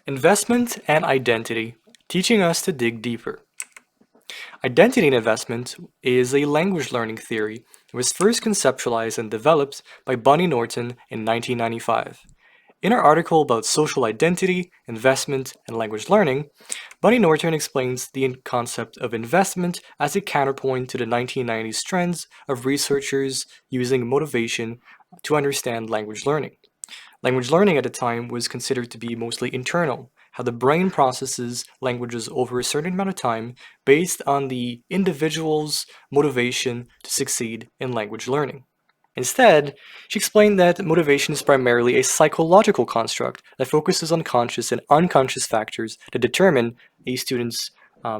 Investment and identity, teaching us to dig deeper. Identity and investment is a language learning theory. It was first conceptualized and developed by Bonnie Norton in 1995. In her article about social identity, investment, and language learning, Bonnie Norton explains the concept of investment as a counterpoint to the 1990s trends of researchers using motivation to understand language learning. Language learning at the time was considered to be mostly internal, how the brain processes languages over a certain amount of time based on the individual's motivation to succeed in language learning. Instead, she explained that motivation is primarily a psychological construct that focuses on conscious and unconscious factors that determine a student's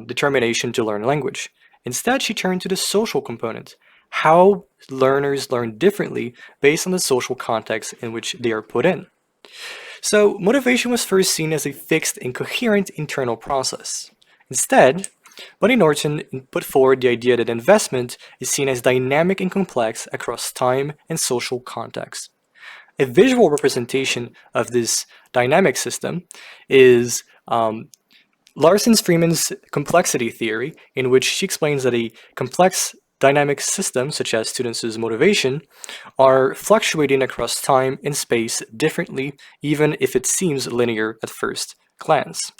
determination to learn a language. Instead, she turned to the social component, how learners learn differently based on the social context in which they are put in. So, motivation was first seen as a fixed and coherent internal process. Instead, Buddy Norton put forward the idea that investment is seen as dynamic and complex across time and social context. A visual representation of this dynamic system is Larson-Freeman's complexity theory, in which she explains that a complex dynamic system, such as students' motivation, are fluctuating across time and space differently, even if it seems linear at first glance.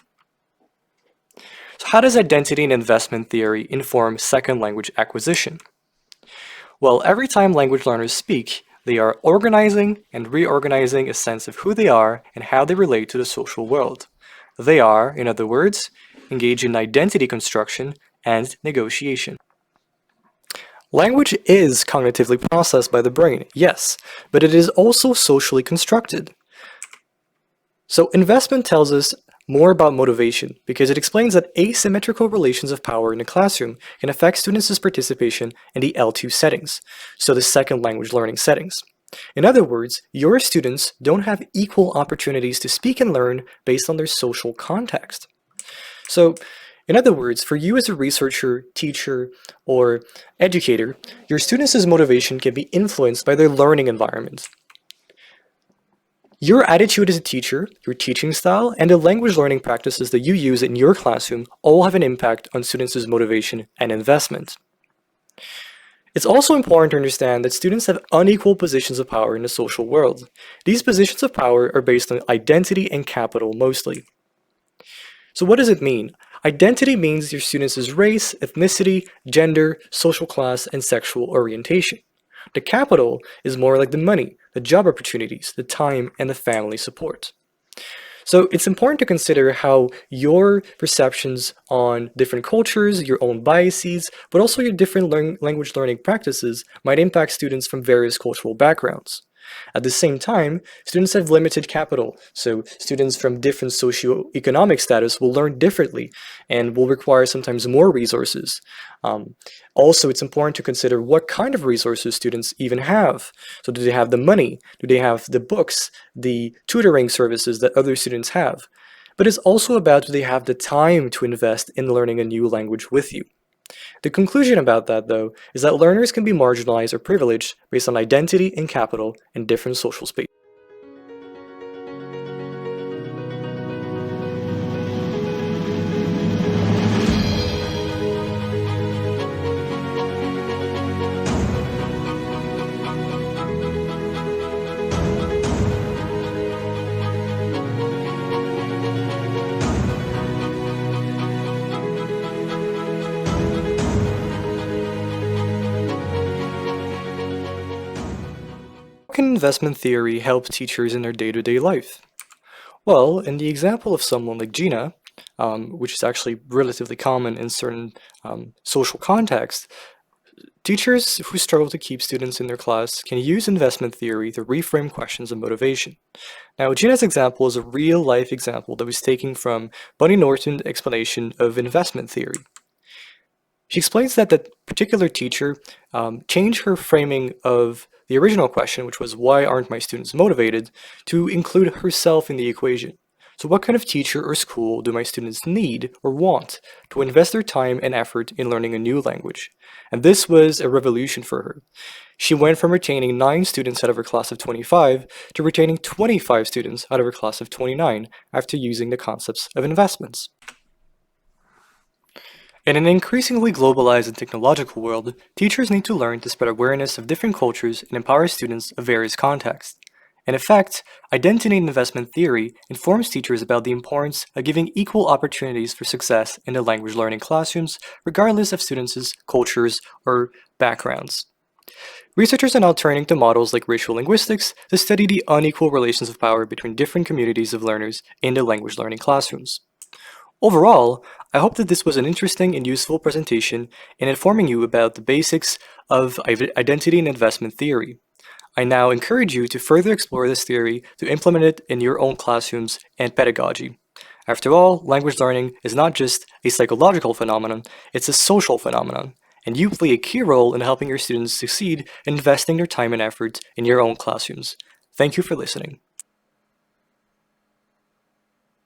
So how does identity and investment theory inform second language acquisition? Well, every time language learners speak, they are organizing and reorganizing a sense of who they are and how they relate to the social world. They are, in other words, engaged in identity construction and negotiation. Language is cognitively processed by the brain, yes, but it is also socially constructed. So investment tells us more about motivation because it explains that asymmetrical relations of power in a classroom can affect students' participation in the L2 settings, so the second language learning settings. In other words, your students don't have equal opportunities to speak and learn based on their social context. So, in other words, for you as a researcher, teacher, or educator, your students' motivation can be influenced by their learning environment. Your attitude as a teacher, your teaching style, and the language learning practices that you use in your classroom all have an impact on students' motivation and investment. It's also important to understand that students have unequal positions of power in the social world. These positions of power are based on identity and capital mostly. So what does it mean? Identity means your students' race, ethnicity, gender, social class, and sexual orientation. The capital is more like the money, the job opportunities, the time, and the family support. So it's important to consider how your perceptions on different cultures, your own biases, but also your different language learning practices might impact students from various cultural backgrounds. At the same time, students have limited capital, so students from different socioeconomic status will learn differently and will require sometimes more resources. Also, it's important to consider what kind of resources students even have. So do they have the money? Do they have the books, the tutoring services that other students have? But it's also about do they have the time to invest in learning a new language with you? The conclusion about that, though, is that learners can be marginalized or privileged based on identity and capital in different social spaces. How can investment theory help teachers in their day-to-day life? Well, in the example of someone like Gina, which is actually relatively common in certain social contexts, teachers who struggle to keep students in their class can use investment theory to reframe questions of motivation. Now, Gina's example is a real-life example that was taken from Bunny Norton's explanation of investment theory. She explains that that particular teacher changed her framing of the original question, which was why aren't my students motivated, to include herself in the equation. So what kind of teacher or school do my students need or want to invest their time and effort in learning a new language? And this was a revolution for her. She went from retaining 9 students out of her class of 25 to retaining 25 students out of her class of 29 after using the concepts of investments. In an increasingly globalized and technological world, teachers need to learn to spread awareness of different cultures and empower students of various contexts. In effect, identity and investment theory informs teachers about the importance of giving equal opportunities for success in the language learning classrooms, regardless of students' cultures or backgrounds. Researchers are now turning to models like racial linguistics to study the unequal relations of power between different communities of learners in the language learning classrooms. Overall, I hope that this was an interesting and useful presentation in informing you about the basics of identity and investment theory. I now encourage you to further explore this theory to implement it in your own classrooms and pedagogy. After all, language learning is not just a psychological phenomenon, it's a social phenomenon, and you play a key role in helping your students succeed in investing their time and effort in your own classrooms. Thank you for listening.